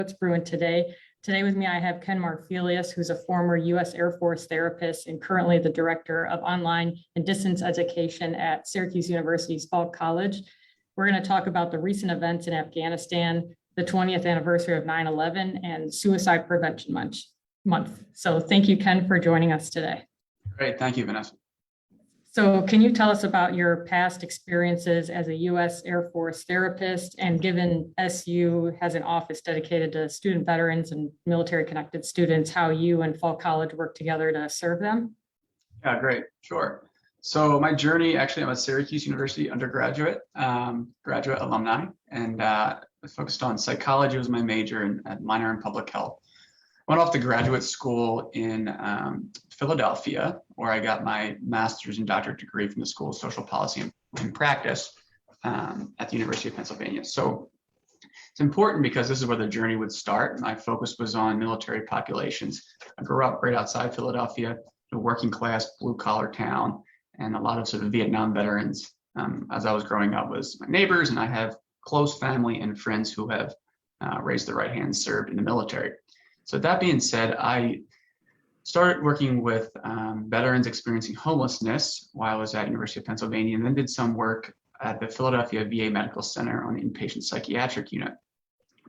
It's Brewin today. Today with me, I have Ken Marfilius, who's a former U.S. Air Force therapist and currently the director of online and distance education at Syracuse University's Falk College. We're going to talk about the recent events in Afghanistan, the 20th anniversary of 9/11, and Suicide Prevention Month. So thank you, Ken, for joining us today. Great. Thank you, Vanessa. So can you tell us about your past experiences as a U.S. Air Force therapist, and given SU has an office dedicated to student veterans and military connected students, how you and Falk College work together to serve them? Yeah, great. Sure. So my journey, actually, I'm a Syracuse University undergraduate, graduate alumni, and I focused on psychology was my major and a minor in public health. Went off to graduate school in Philadelphia, where I got my master's and doctorate degree from the School of Social Policy and Practice at the University of Pennsylvania. So it's important because this is where the journey would start. My focus was on military populations. I grew up right outside Philadelphia, a working class, blue collar town, and a lot of sort of Vietnam veterans as I was growing up was my neighbors, and I have close family and friends who have raised their right hand, served in the military. So that being said, I started working with veterans experiencing homelessness while I was at University of Pennsylvania, and then did some work at the Philadelphia VA Medical Center on the inpatient psychiatric unit.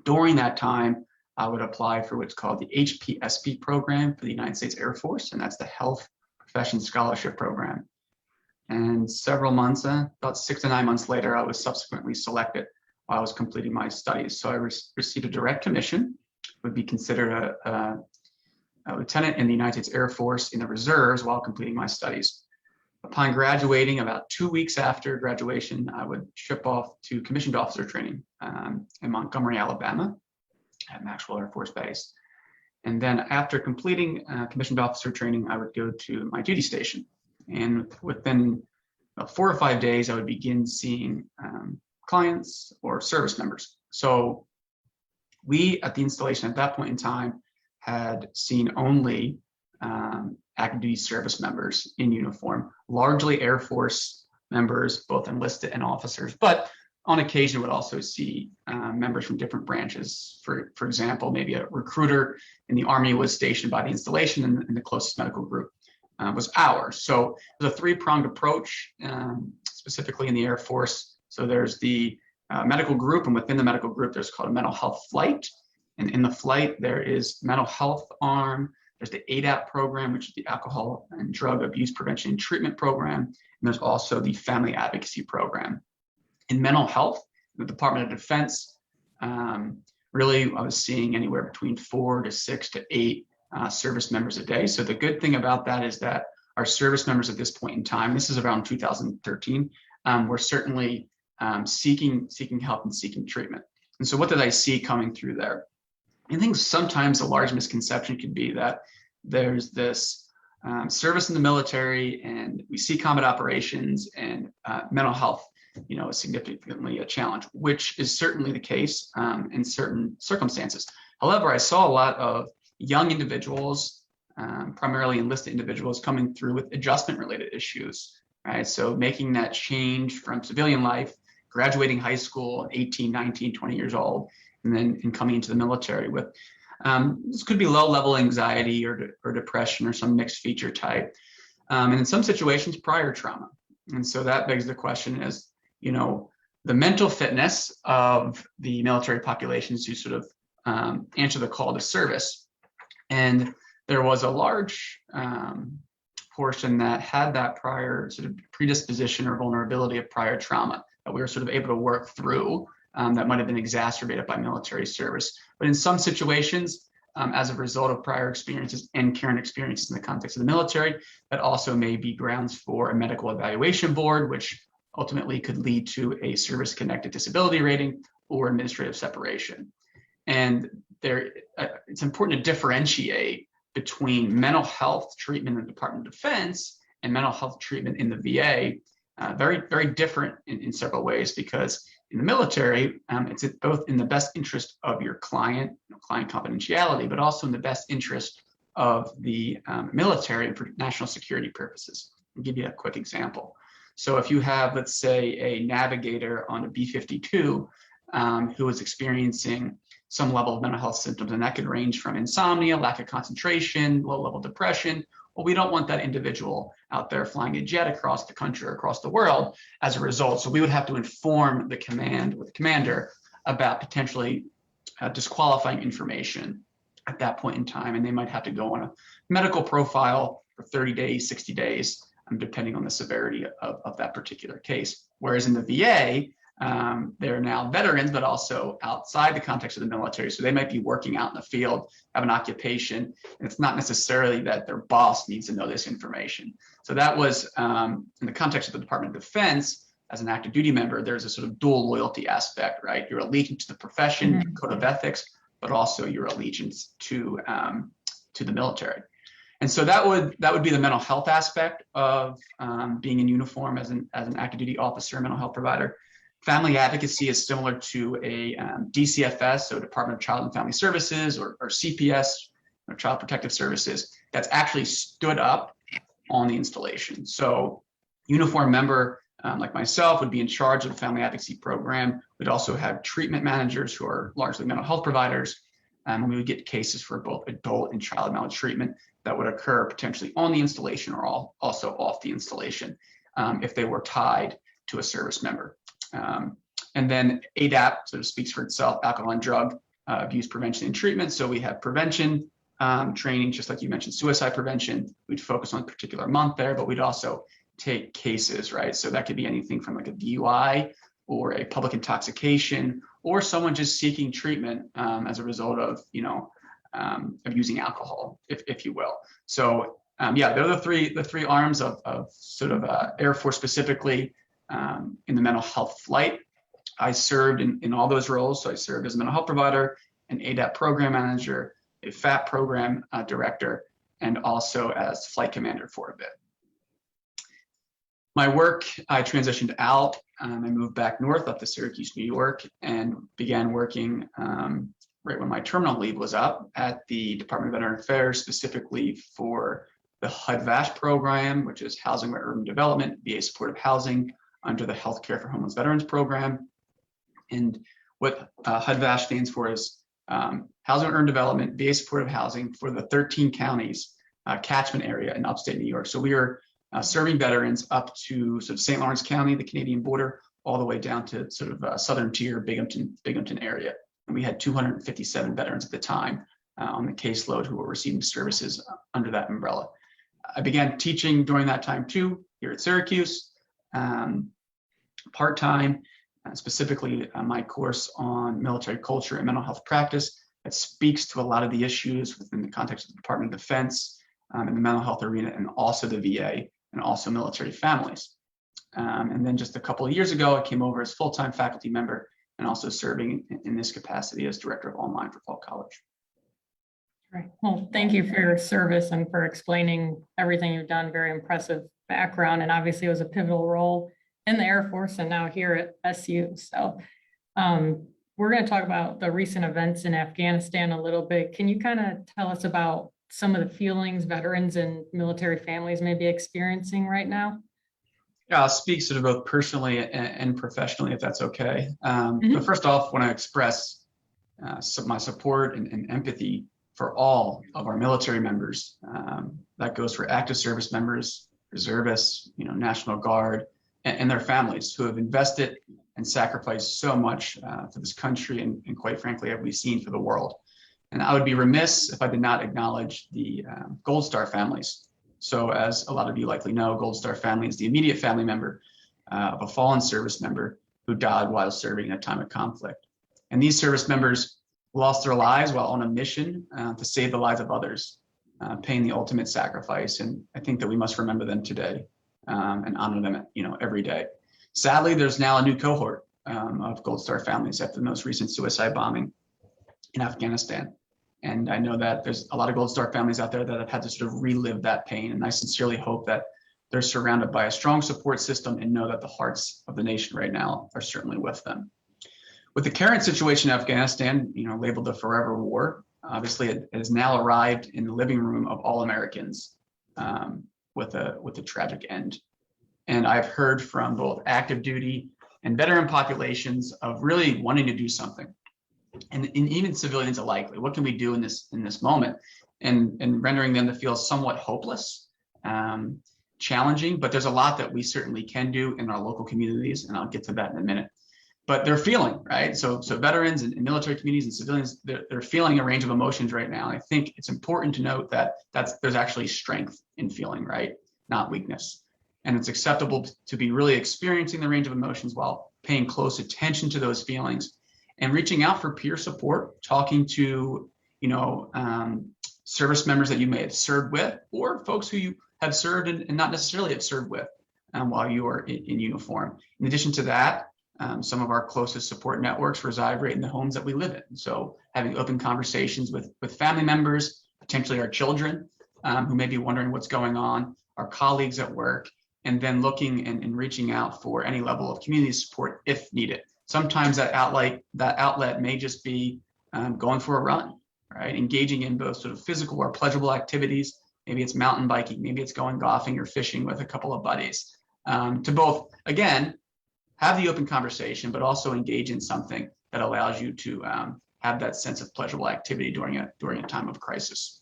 During that time, I would apply for what's called the HPSP program for the United States Air Force, and that's the Health Profession Scholarship Program. And several months, about 6 to 9 months later, I was subsequently selected while I was completing my studies. So I received a direct commission, would be considered a lieutenant in the United States Air Force in the reserves while completing my studies. Upon graduating, about 2 weeks after graduation, I would ship off to commissioned officer training in Montgomery, Alabama at Maxwell Air Force Base. And then after completing commissioned officer training, I would go to my duty station. And within about 4 or 5 days, I would begin seeing clients or service members. So we at the installation at that point in time had seen only active duty service members in uniform, largely Air Force members, both enlisted and officers, but on occasion would also see members from different branches. For example, maybe a recruiter in the Army was stationed by the installation, and the closest medical group was ours. So it was a three-pronged approach, specifically in the Air Force. So there's the medical group, and within the medical group, there's called a mental health flight. And in the flight, there is mental health arm. There's the ADAP program, which is the Alcohol and Drug Abuse Prevention and Treatment Program. And there's also the Family Advocacy Program. In mental health, the Department of Defense, really, I was seeing anywhere between 4 to 6 to 8 service members a day. So the good thing about that is that our service members at this point in time, this is around 2013, were certainly seeking help and seeking treatment. And so what did I see coming through there? I think sometimes a large misconception could be that there's this service in the military and we see combat operations and mental health, is significantly a challenge, which is certainly the case in certain circumstances. However, I saw a lot of young individuals, primarily enlisted individuals, coming through with adjustment-related issues, right? So making that change from civilian life, graduating high school, 18, 19, 20 years old, and then coming into the military with, this could be low-level anxiety or depression or some mixed feature type. And in some situations, prior trauma. And so that begs the question is, the mental fitness of the military populations to sort of answer the call to service. And there was a large portion that had that prior sort of predisposition or vulnerability of prior trauma that we were sort of able to work through that might have been exacerbated by military service. But in some situations, as a result of prior experiences and current experiences in the context of the military, that also may be grounds for a medical evaluation board, which ultimately could lead to a service-connected disability rating or administrative separation. And it's important to differentiate between mental health treatment in the Department of Defense and mental health treatment in the VA. Very, very different in several ways, because in the military, it's both in the best interest of your client, client confidentiality, but also in the best interest of the military for national security purposes. I'll give you a quick example. So if you have, let's say, a navigator on a B-52 who is experiencing some level of mental health symptoms, and that could range from insomnia, lack of concentration, low-level depression. Well, we don't want that individual out there flying a jet across the country or across the world as a result. So we would have to inform the commander about potentially disqualifying information at that point in time, and they might have to go on a medical profile for 30 days, 60 days, depending on the severity of that particular case. Whereas in the VA, they're now veterans, but also outside the context of the military. So they might be working out in the field, have an occupation, and it's not necessarily that their boss needs to know this information. So that was in the context of the Department of Defense. As an active duty member, there's a sort of dual loyalty aspect, right? Your allegiance to the profession, code of ethics, but also your allegiance to the military. And so that would be the mental health aspect of being in uniform as an active duty officer, mental health provider. Family advocacy is similar to a DCFS, so Department of Child and Family Services, or CPS, or Child Protective Services, that's actually stood up on the installation. So uniform member like myself would be in charge of the family advocacy program. We'd also have treatment managers who are largely mental health providers. And we would get cases for both adult and child maltreatment that would occur potentially on the installation or also off the installation if they were tied to a service member. And then ADAP sort of speaks for itself, alcohol and drug abuse prevention and treatment. So we have prevention training, just like you mentioned, suicide prevention. We'd focus on a particular month there, but we'd also take cases, right? So that could be anything from like a DUI or a public intoxication, or someone just seeking treatment as a result of, abusing alcohol, if you will. So yeah, they're the three arms of sort of Air Force specifically in the mental health flight. I served in all those roles. So I served as a mental health provider, an ADAP program manager, a FAP program director, and also as flight commander for a bit. My work, I transitioned out. I moved back north up to Syracuse, New York, and began working right when my terminal leave was up at the Department of Veteran Affairs, specifically for the HUD-VASH program, which is Housing by Urban Development, VA Supportive Housing, under the Healthcare for Homeless Veterans program. And what HUD-VASH stands for is Housing by Urban Development, VA Supportive Housing for the 13 counties catchment area in upstate New York. So we are serving veterans up to sort of St. Lawrence County, the Canadian border, all the way down to sort of southern tier, Binghamton area. And we had 257 veterans at the time on the caseload who were receiving services under that umbrella. I began teaching during that time too, here at Syracuse, part-time, specifically my course on military culture and mental health practice that speaks to a lot of the issues within the context of the Department of Defense in the mental health arena, and also the VA, and also military families. And then just a couple of years ago, I came over as full-time faculty member and also serving in this capacity as director of online for Falk College. Right. Well, thank you for your service and for explaining everything you've done. Very impressive background, and obviously it was a pivotal role in the Air Force and now here at SU. So we're going to talk about the recent events in Afghanistan a little bit. Can you kind of tell us about some of the feelings veterans and military families may be experiencing right now? Yeah, I'll speak sort of both personally and professionally, if that's okay. But first off, I want to express my support and empathy for all of our military members. That goes for active service members, reservists, National Guard, and their families who have invested and sacrificed so much for this country and quite frankly, have we seen for the world. And I would be remiss if I did not acknowledge the Gold Star families. So as a lot of you likely know, Gold Star family is the immediate family member of a fallen service member who died while serving in a time of conflict. And these service members lost their lives while on a mission to save the lives of others, paying the ultimate sacrifice. And I think that we must remember them today and honor them, every day. Sadly, there's now a new cohort of Gold Star families after the most recent suicide bombing in Afghanistan. And I know that there's a lot of Gold Star families out there that have had to sort of relive that pain. And I sincerely hope that they're surrounded by a strong support system and know that the hearts of the nation right now are certainly with them. With the current situation in Afghanistan, labeled the forever war, obviously it has now arrived in the living room of all Americans with a tragic end. And I've heard from both active duty and veteran populations of really wanting to do something. and even civilians alike. Like, what can we do in this moment, and rendering them to feel somewhat hopeless, challenging. But there's a lot that we certainly can do in our local communities, and I'll get to that in a minute. But they're feeling, right? So veterans and military communities and civilians, they're feeling a range of emotions right now. And I think it's important to note that there's actually strength in feeling, right? Not weakness. And it's acceptable to be really experiencing the range of emotions while paying close attention to those feelings and reaching out for peer support, talking to, service members that you may have served with, or folks who you have served and not necessarily have served with while you are in uniform. In addition to that, some of our closest support networks reside right in the homes that we live in. So having open conversations with family members, potentially our children who may be wondering what's going on, our colleagues at work, and then looking and reaching out for any level of community support if needed. Sometimes that outlet may just be going for a run, right? Engaging in both sort of physical or pleasurable activities. Maybe it's mountain biking, maybe it's going golfing or fishing with a couple of buddies, to both, again, have the open conversation, but also engage in something that allows you to have that sense of pleasurable activity during a time of crisis.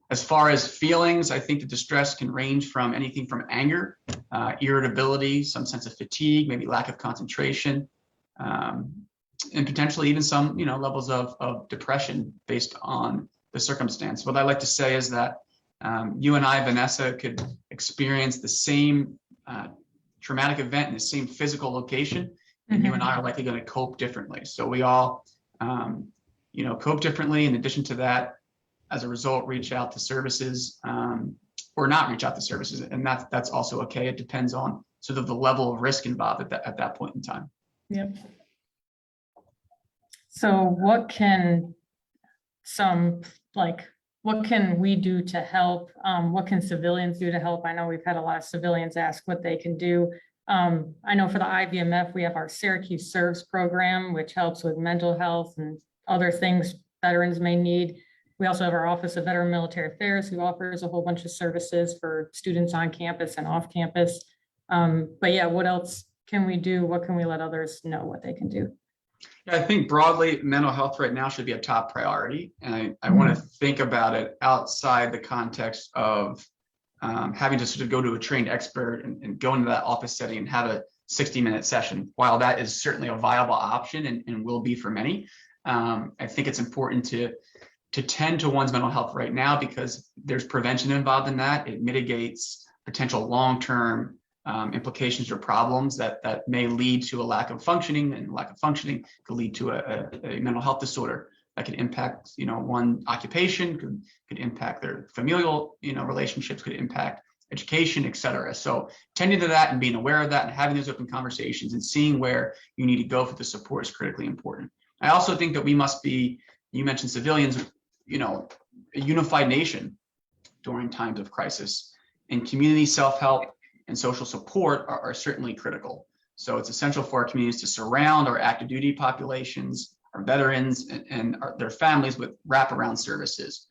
As far as feelings, I think the distress can range from anything from anger, irritability, some sense of fatigue, maybe lack of concentration, and potentially even some levels of depression based on the circumstance. What I like to say is that you and I, Vanessa, could experience the same traumatic event in the same physical location, and you and I are likely going to cope differently. So we all, cope differently. In addition to that, as a result, reach out to services or not reach out to services, and that's also okay. It depends on sort of the level of risk involved at that point in time. Yep. So what can we do to help? What can civilians do to help? I know we've had a lot of civilians ask what they can do. I know for the IVMF, we have our Syracuse Serves program, which helps with mental health and other things veterans may need. We also have our Office of Veteran Military Affairs, who offers a whole bunch of services for students on campus and off campus. But yeah, what else can we do? What can we let others know what they can do? Yeah, I think broadly, mental health right now should be a top priority. And I want to think about it outside the context of having to sort of go to a trained expert and go into that office setting and have a 60-minute session. While that is certainly a viable option and will be for many, I think it's important to tend to one's mental health right now because there's prevention involved in that. It mitigates potential long-term implications or problems that may lead to a lack of functioning, and lack of functioning could lead to a mental health disorder that could impact one occupation, could impact their familial relationships, could impact education, et cetera. So tending to that and being aware of that and having those open conversations and seeing where you need to go for the support is critically important. I also think that we must be, you mentioned civilians, a unified nation during times of crisis, and community self-help and social support are certainly critical. So it's essential for our communities to surround our active duty populations, our veterans, and their families with wraparound services.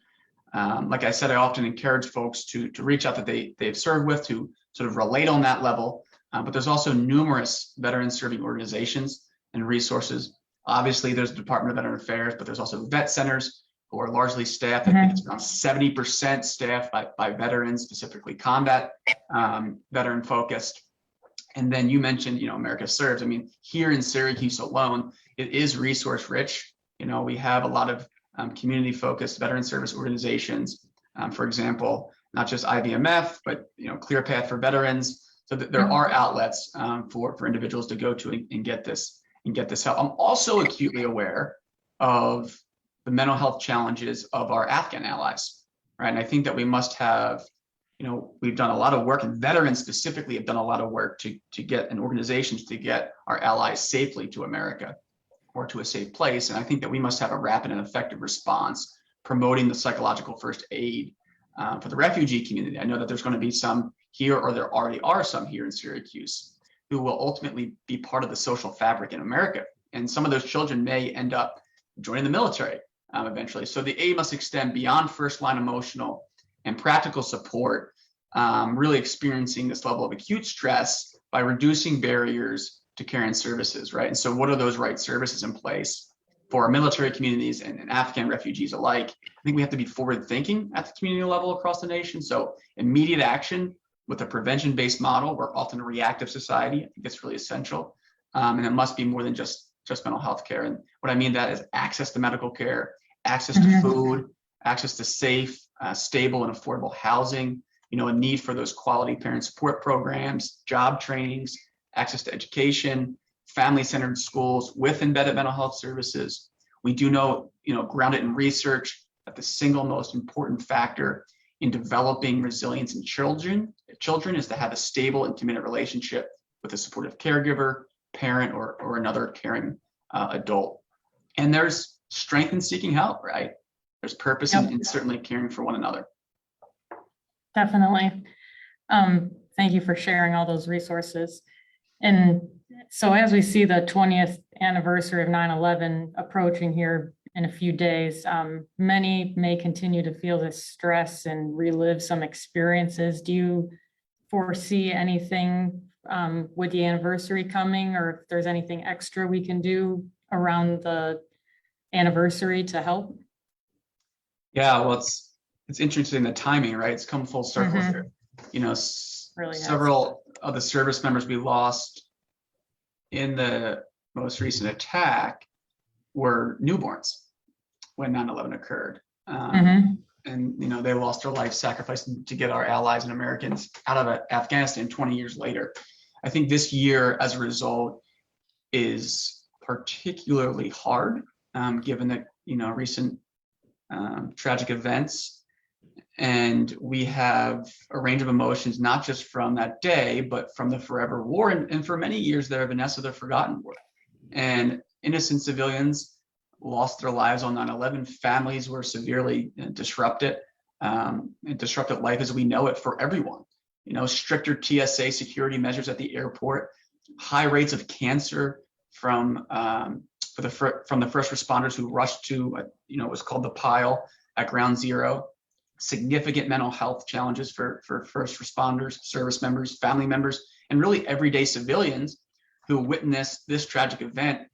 Like I said, I often encourage folks to reach out that they've served with, to sort of relate on that level. But there's also numerous veteran serving organizations and resources. Obviously, there's the Department of Veteran Affairs, but there's also vet centers who are largely staffed. I think it's around 70% staffed by veterans, specifically combat veteran focused. And then you mentioned, America Serves. I mean, here in Syracuse alone, it is resource rich. We have a lot of community focused veteran service organizations. For example, not just IVMF, but Clear Path for Veterans. So that there are outlets for individuals to go to and get this help. I'm also acutely aware of the mental health challenges of our Afghan allies, right? And I think that we must have, we've done a lot of work, and veterans specifically have done a lot of work to get, and organizations to get our allies safely to America or to a safe place. And I think that we must have a rapid and effective response promoting the psychological first aid for the refugee community. I know that there's going to be some here, or there already are some here in Syracuse, who will ultimately be part of the social fabric in America. And some of those children may end up joining the military eventually. So the aid must extend beyond first line emotional and practical support, really experiencing this level of acute stress by reducing barriers to care and services, right? And so what are those right services in place for our military communities and Afghan refugees alike? I think we have to be forward thinking at the community level across the nation. So immediate action with a prevention-based model. We're often a reactive society. I think that's really essential. And it must be more than just mental health care. And what I mean that is access to medical care, access to food, access to safe, stable and affordable housing, a need for those quality parent support programs, job trainings, access to education, family-centered schools with embedded mental health services. We do know, grounded in research, that the single most important factor in developing resilience in children is to have a stable and committed relationship with a supportive caregiver, parent, or another caring adult. And there's strength in seeking help, right? There's purpose in certainly caring for one another. Definitely. Thank you for sharing all those resources. And so as we see the 20th anniversary of 9/11 approaching here in a few days, many may continue to feel this stress and relive some experiences. Do you foresee anything with the anniversary coming, or if there's anything extra we can do around the anniversary to help? Yeah, well, it's interesting, the timing, right? It's come full circle here. Really several of the service members we lost in the most recent attack were newborns when 9/11 occurred. And they lost their life sacrificing to get our allies and Americans out of Afghanistan 20 years later. I think this year, as a result, is particularly hard, given the recent tragic events. And we have a range of emotions, not just from that day, but from the forever war. And for many years there, Vanessa, the forgotten war. And innocent civilians lost their lives on 9/11. Families were severely disrupted. It disrupted life as we know it for everyone. Stricter TSA security measures at the airport, high rates of cancer from the first responders who rushed to, it was called the pile at Ground Zero. Significant mental health challenges for first responders, service members, family members, and really everyday civilians who witnessed this tragic event,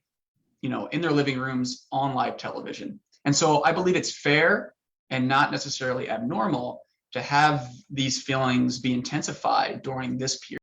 in their living rooms on live television. And so I believe it's fair and not necessarily abnormal to have these feelings be intensified during this period.